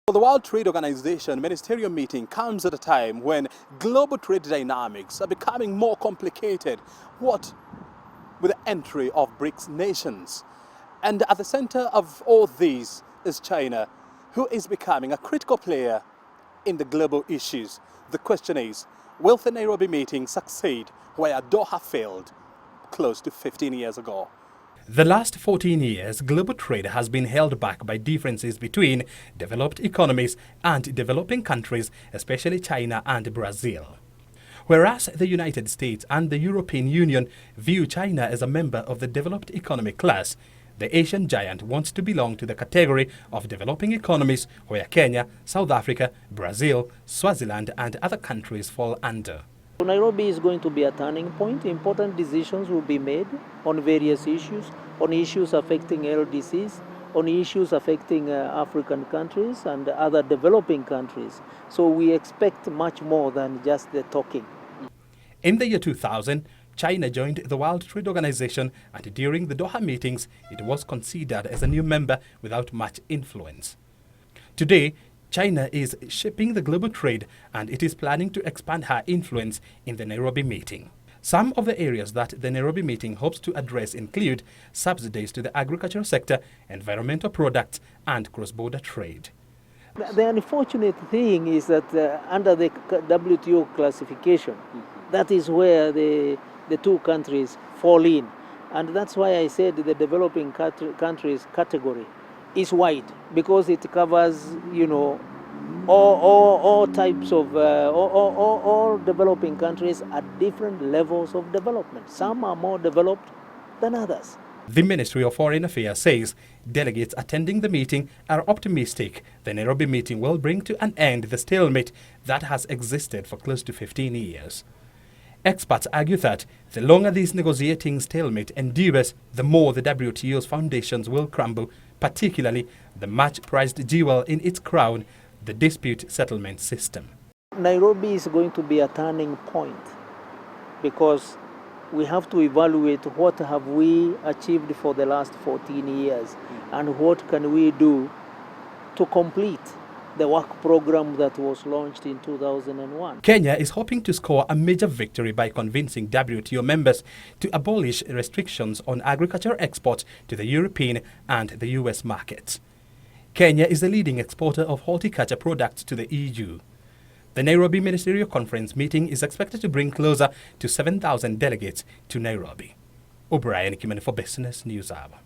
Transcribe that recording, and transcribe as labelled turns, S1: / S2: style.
S1: The World Trade Organization Ministerial meeting comes at a time when global trade dynamics are becoming more complicated. What with the entry of BRICS nations? And at the center of all these is China, who is becoming a critical player in the global issues. The question is, will the Nairobi meeting succeed where Doha failed close to 15 years ago?
S2: The last 14 years, global trade has been held back by differences between developed economies and developing countries, especially China and Brazil. Whereas the United States and the European Union view China as a member of the developed economic class, the Asian giant wants to belong to the category of developing economies where Kenya, South Africa, Brazil, Swaziland and other countries fall under.
S3: Nairobi is going to be a turning point. Important decisions will be made on various issues, on issues affecting LDCs, on issues affecting African countries and other developing countries. So we expect much more than just the talking.
S2: In the year 2000, China joined the World Trade Organization, and during the Doha meetings, it was considered as a new member without much influence. Today, China is shaping the global trade, and it is planning to expand her influence in the Nairobi meeting. Some of the areas that the Nairobi meeting hopes to address include subsidies to the agricultural sector, environmental products, and cross-border trade.
S3: The unfortunate thing is that under the WTO classification, that is where the two countries fall in. And that's why I said the developing countries category is wide, because it covers, all types of, all developing countries at different levels of development. Some are more developed than others.
S2: The Ministry of Foreign Affairs says delegates attending the meeting are optimistic the Nairobi meeting will bring to an end the stalemate that has existed for close to 15 years. Experts argue that the longer this negotiating stalemate endures, the more the WTO's foundations will crumble, particularly the much-prized jewel in its crown, the dispute settlement system.
S3: Nairobi is going to be a turning point because we have to evaluate what have we achieved for the last 14 years and what can we do to complete the work program that was launched in 2001.
S2: Kenya is hoping to score a major victory by convincing WTO members to abolish restrictions on agricultural exports to the European and the US markets. Kenya is the leading exporter of horticulture products to the EU. The Nairobi Ministerial Conference meeting is expected to bring closer to 7,000 delegates to Nairobi. O'Brien Kimani for Business News Hour.